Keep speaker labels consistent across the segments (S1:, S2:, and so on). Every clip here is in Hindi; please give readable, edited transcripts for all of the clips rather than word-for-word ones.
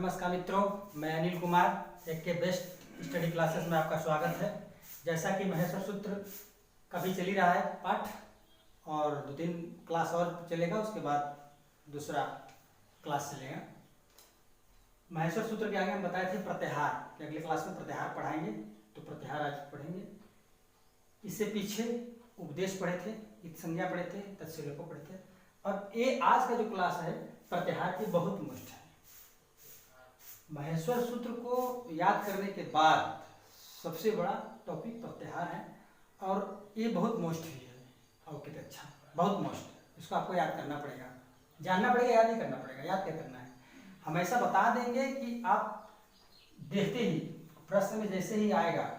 S1: नमस्कार मित्रों, मैं अनिल कुमार एक के बेस्ट स्टडी क्लासेस में आपका स्वागत है। जैसा कि महेश्वर सूत्र का भी चल ही रहा है पाठ और 2-3 क्लास और चलेगा, उसके बाद दूसरा क्लास चलेगा। महेश्वर सूत्र के आगे हम बताए थे प्रत्याहार कि अगले क्लास में प्रत्याहार पढ़ाएंगे, तो प्रत्याहार आज पढ़ेंगे। इससे पीछे उपदेश पढ़े थे, संज्ञा पढ़े थे, तत्सर्यों पढ़े थे और ये आज का जो क्लास है प्रत्याहार की बहुत मुश्त है। महेश्वर सूत्र को याद करने के बाद सबसे बड़ा टॉपिक प्रत्याहार है और ये बहुत मोस्ट भी है और कितना अच्छा बहुत मोस्ट है। इसको आपको याद करना पड़ेगा, जानना पड़ेगा, याद नहीं करना पड़ेगा। याद क्या करना है, हमेशा बता देंगे कि आप देखते ही प्रश्न में जैसे ही आएगा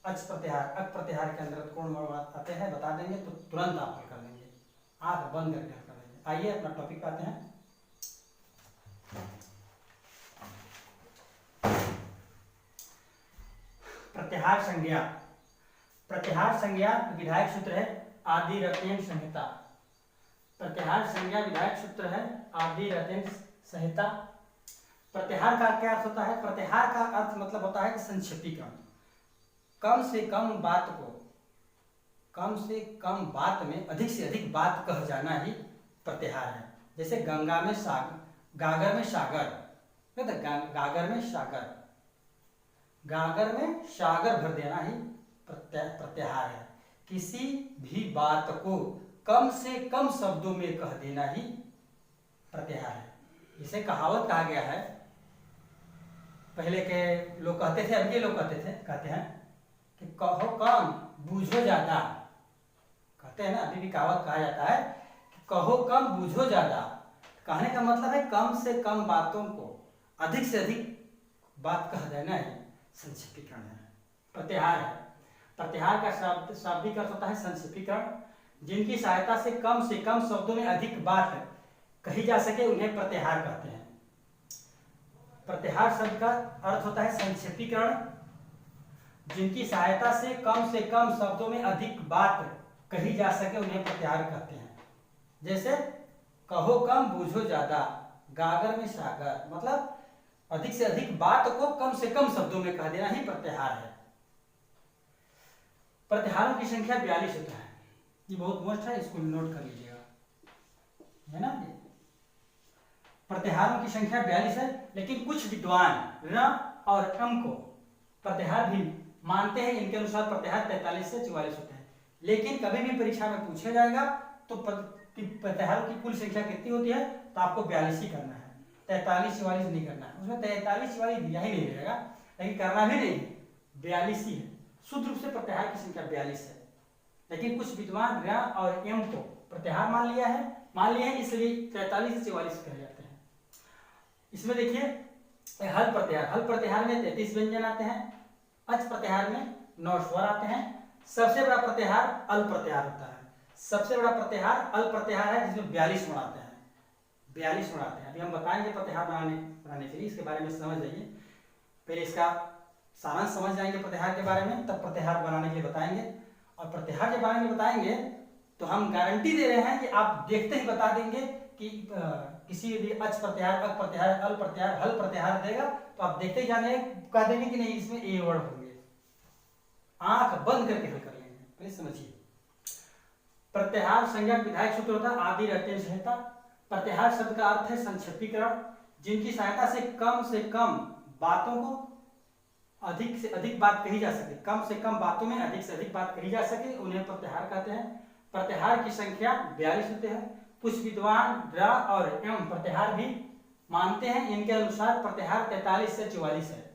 S1: अच प्रत्याहार अक प्रत्याहार के अंदर कौन आते हैं बता देंगे तो तुरंत आप हल कर लेंगे, आंख बंद करके हल कर लेंगे। आइए अपना टॉपिक पे आते हैं। प्रत्याहार संज्ञा। प्रत्याहार संज्ञा विधायक सूत्र है आदि रतेन संहिता। प्रत्याहार संज्ञा विधायक सूत्र है आदि रतेन संहिता। प्रत्याहार का क्या अर्थ होता है? प्रत्याहार का अर्थ मतलब होता है कि संक्षेपीकरण, कम से कम बात को कम से कम बात में अधिक से अधिक बात कह जाना ही प्रत्याहार है। जैसे गंगा में सागर, गागर में सागर, गागर में सागर, गागर में सागर भर देना ही प्रत्याहार है। किसी भी बात को कम से कम शब्दों में कह देना ही प्रत्याहार है। इसे कहावत कहा गया है। पहले के लोग कहते थे, अब के लोग कहते हैं कि कहो कम बूझो ज्यादा। कहते हैं ना, अभी भी कहावत कहा जाता है कि कहो कम बूझो ज्यादा। कहने का मतलब है कम से कम बातों को अधिक से अधिक बात कह देना ही संक्षेपीकरण है, प्रत्याहार है। प्रत्याहार का शाब्दिक अर्थ होता है संक्षेपीकरण। जिनकी सहायता से कम शब्दों में अधिक बात कही जा सके उन्हें प्रत्याहार कहते हैं। प्रत्याहार शब्द का अर्थ होता है संक्षेपीकरण। जिनकी सहायता से कम शब्दों में अधिक बात कही जा सके उन्हें प्रत्याहार कहते हैं। जैसे कहो कम बूझो ज्यादा, गागर में सागर, मतलब अधिक से अधिक बात को कम से कम शब्दों में कह देना ही प्रत्याहार है। प्रत्याहारों की संख्या 42 होता है। ये बहुत मोस्ट है, इसको नोट कर लीजिएगा, है ना। प्रत्याहारों की संख्या 42 है, लेकिन कुछ विद्वान र और अम को प्रत्याहार भी मानते हैं। इनके अनुसार प्रत्याहार 43 से 44 होते हैं। लेकिन कभी भी परीक्षा में पूछा जाएगा तो प्रत्याहारों की कुल संख्या कितनी होती है, तो आपको 42 ही करना है, 43-44 नहीं करना है। उसमें 43-44 दिया ही नहीं रहेगा, लेकिन करना भी नहीं, 42 ही है। शुद्ध रूप से प्रत्याहार की संख्या 42 है। लेकिन कुछ विद्वान र और एम को प्रत्याहार मान लिया है, इसलिए 43 से 44 कहे जाते हैं। इसमें देखिए हल प्रत्याहार में 33 व्यंजन आते हैं। अच प्रत्याहार में 9 स्वर आते हैं। सबसे बड़ा प्रत्याहार अल प्रत्याहार होता है। सबसे बड़ा प्रत्याहार अल प्रत्याहार है, जिसमें 42 गुण आते हैं। 42 गुण आते हैं। अभी हम बताएंगे प्रत्याहार बनाने के लिए, इसके बारे में समझ जाइए। पहले इसका सारांश समझ जाएंगे प्रत्याहार के बारे में, तब प्रत्याहार बनाने के लिए बताएंगे। और प्रत्याहार के बारे में बताएंगे तो हम गारंटी दे रहे हैं कि आप देखते ही बता देंगे कि किसी भी अच प्रत्याहार, अक प्रत्याहार, अल प्रत्याहार, हल प्रत्याहार देगा तो आप देखते ही जाने कह देंगे कि नहीं इसमें ए वर्ड होंगे, आंख बंद करके हल कर लेंगे। पहले समझिए, प्रत्याहार संज्ञा विधायक सूत्र होता है आदि रतेन संहिता। प्रत्याहार शब्द का अर्थ है संक्षेपीकरण। जिनकी सहायता से कम बातों को अधिक से अधिक बात कही जा सके, कम से कम बातों में अधिक से अधिक बात कही जा सके, उन्हें प्रत्याहार कहते हैं। प्रत्याहार की संख्या 42 होते हैं। कुछ विद्वान र और एम प्रत्याहार भी मानते हैं। इनके अनुसार प्रत्याहार 43 से 44 है।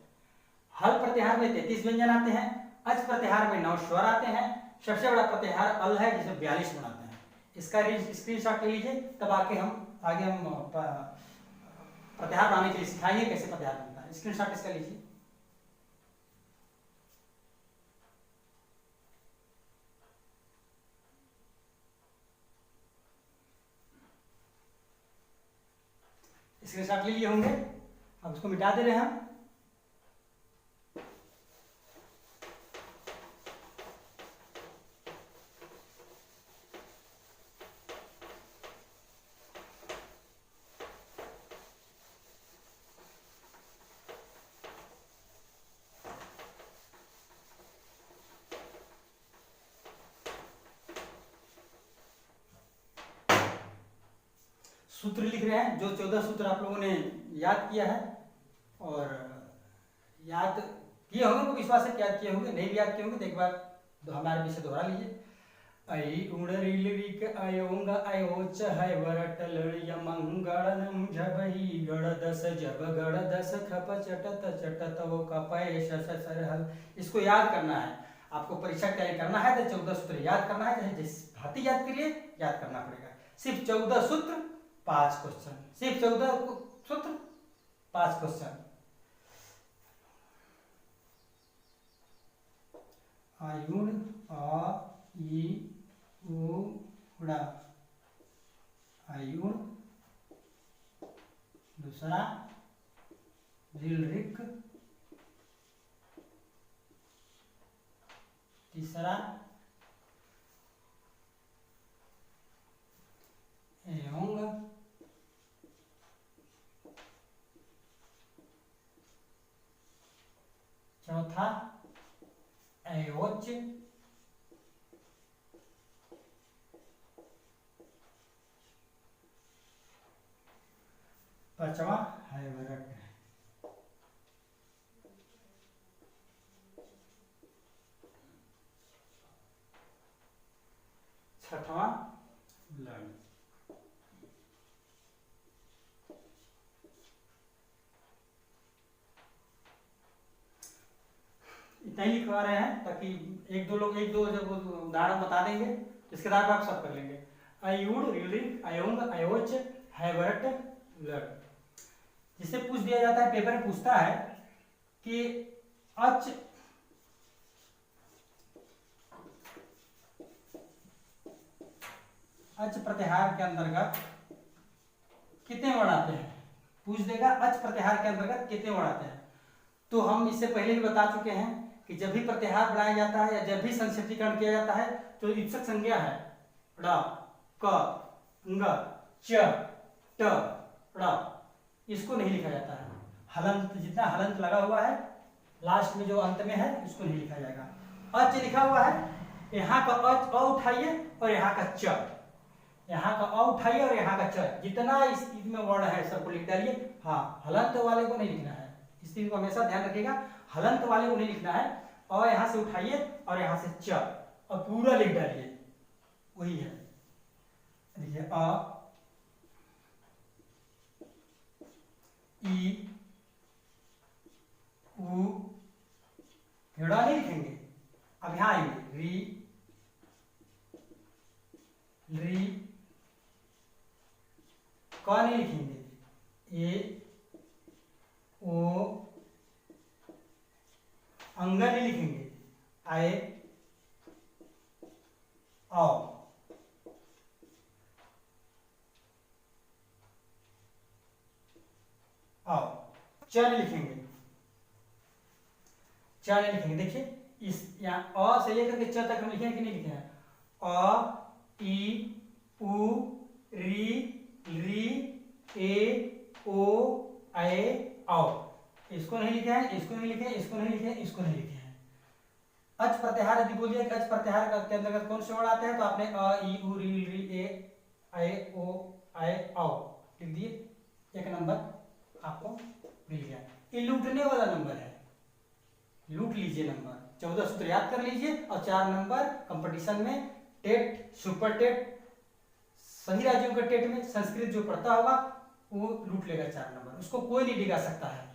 S1: हल प्रत्याहार में 33 व्यंजन आते हैं। अच प्रत्याहार में 9 स्वर आते हैं। सबसे बड़ा प्रत्याहार अल है, जिसमें 42 गुण आते हैं। इसका स्क्रीनशॉट ले लीजिए, तब आगे हम प्रत्याहार बनाने के लिए सिखाएंगे कैसे प्रत्याहार बनता है। स्क्रीनशॉट इसका लीजिए। स्क्रीनशॉट ले लिए होंगे, अब उसको मिटा दे रहे हैं हम। सूत्र लिख रहे हैं, जो 14 सूत्र आप लोगों ने याद किया है और याद किए होंगे, को विश्वास है कि याद किए होंगे। नहीं भी याद किए होंगे तो एक बार हमारे पीछे दोहरा लीजिए। आई उड़रिल रिक आयोंग आयोच है वरटल यमंगड़नम झबही गड़दस जब गड़दस खप चटत चटत वो कपय शस सरहल। इसको याद करना है आपको, परीक्षा के लिए करना है तो 14 सूत्र याद करना है, चाहे जिस भांति याद करिए, याद करना पड़ेगा। सिर्फ 14 सूत्र 5 क्वेश्चन, सिर्फ 14 सूत्र 5 क्वेश्चन। आयुड़ अ ई उ उड़ा, आयुड़, दूसरा रिल रिक, तीसरा एयोंग, चौथा एयोच, पांचवा हैवरट, छठवां लड़। इतना ही लिखवा रहे हैं ताकि एक दो जब उदाहरण बता देंगे इसके बाद आप सब कर लेंगे। आयुड़, रिलिक, आयोंग, आयोच, हैवरट, लड़। जिससे पूछ दिया जाता है, पेपर में पूछता है कि अच प्रत्याहार के अंतर्गत कितने वर्ण आते हैं, पूछ देगा अच प्रत्याहार के अंतर्गत कितने वर्ण आते हैं। तो हम इससे पहले भी बता चुके हैं कि जब भी प्रत्याहार बनाया जाता है या जब भी संक्षिप्तीकरण किया जाता है तो ईप्सित संज्ञा है ड़, क, ङ, च, ट, ड़, इसको नहीं लिखा जाता है। हलंत, जितना हलंत लगा हुआ है लास्ट में जो अंत में है इसको नहीं लिखा जाएगा। अच लिखा हुआ है, यहाँ का अच अ उठाइए और यहाँ का च, यहाँ का अ उठाइए और यहाँ का च, जितना इस में वर्ण है सबको लिख डालिए। हाँ, हलंत वाले को नहीं लिखना है, इस चीज को हमेशा ध्यान रखिएगा, हलंत वाले को नहीं लिखना है। और यहाँ से उठाइए और यहाँ से च और पूरा लिख डालिए, वही है। देखिए अ, ई, उ, ड़ा नहीं लिखेंगे। अब यहाँ आएंगे री, री, क नहीं लिखेंगे, ए, ओ, अंग नहीं लिखेंगे, आए, आओ, आओ, च नहीं लिखेंगे, च नहीं लिखेंगे। देखिए इस यहाँ अ से लेकर के च तक हम लिखेंगे कि नहीं लिखे हैं। अ, ई, उ, री, री, ए, ओ, ए, आओ, इसको नहीं लिखे हैं, इसको नहीं लिखे, इसको नहीं लिखे, इसको नहीं लिखे हैं। अच प्रत्याहार यदि बोलिए कि अच प्रत्याहार के अंतर्गत कौन से वर्ण आते हैं तो आपने अ, ई, उ, री, री, ए, ओ, आओ लिख दिए, एक नंबर आपको मिल गया। ये लूटने वाला नंबर है, लूट लीजिए नंबर। 14 सूत्र याद कर लीजिए और 4 नंबर कंपटीशन में, टेट, सुपर टेट, सभी राज्यों के टेट में संस्कृत जो पढ़ता होगा वो लूट लेगा 4 नंबर, उसको कोई नहीं डिगा सकता है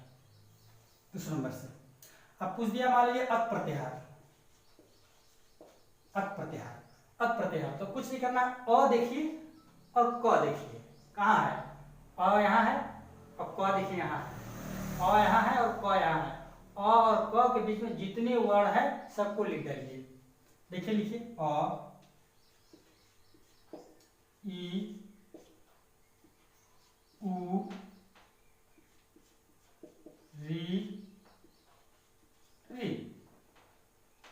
S1: उस नंबर से। अब पूछ दिया मान लीजिए अक प्रत्याहार, अक प्रत्याहार, अक प्रत्याहार तो कुछ नहीं करना, अ देखिए और क देखिए कहाँ है, अ यहाँ है और क देखिए यहाँ है, अ यहाँ है और क यहाँ है। अ और क के बीच में जितने वर्ण है सबको लिख डालिए। देखिए लिखिए अ, ई, उ, री, री,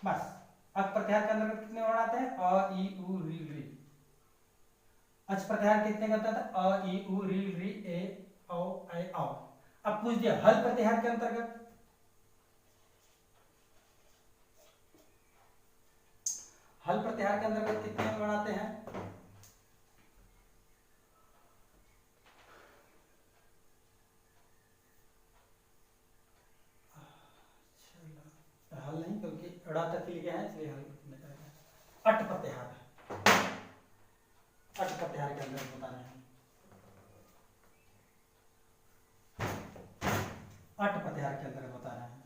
S1: बस। अक प्रत्याहार के अंदर कितने वर्ण आते हैं, अ, ई, उ, री, री। अच प्रत्याहार कितने का होता था, अ, ई, उ, री, री, ए, औ, ऐ, औ। अब पूछ दिया हल प्रत्याहार के अंतर्गत, हल प्रत्याहार के अंतर्गत कितने वर्ण आते हैं, बड़ा तक लिखे हैं इसलिए हम अट प्रत्याहार, अट प्रत्याहार के अंदर बता रहे हैं, अट प्रत्याहार के अंदर बता रहे हैं,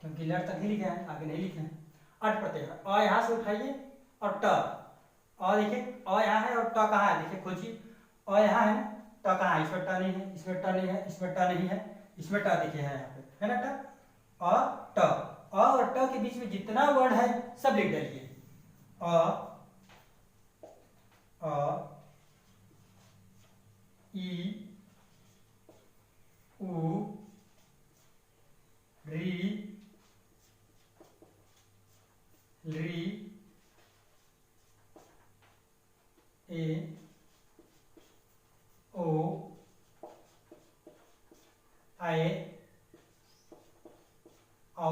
S1: क्योंकि लट तक ही लिखे हैं आगे नहीं लिखे हैं। अट प्रत्याहार, अ यहाँ से उठाइए और ट, अ देखिए अ यहाँ है और ट कहाँ है, देखिए खोजिए, अ यहाँ है, ट कहाँ है, इसमें ट नहीं है, इसमें ट नहीं है, इसमें ट नहीं है, इसमें ट देखिए है यहाँ पे, है ना ट, और ट, अ और ट के बीच में जितना वर्ड है सब लिख डालिए, अ ई उ री री ए ओ आए औ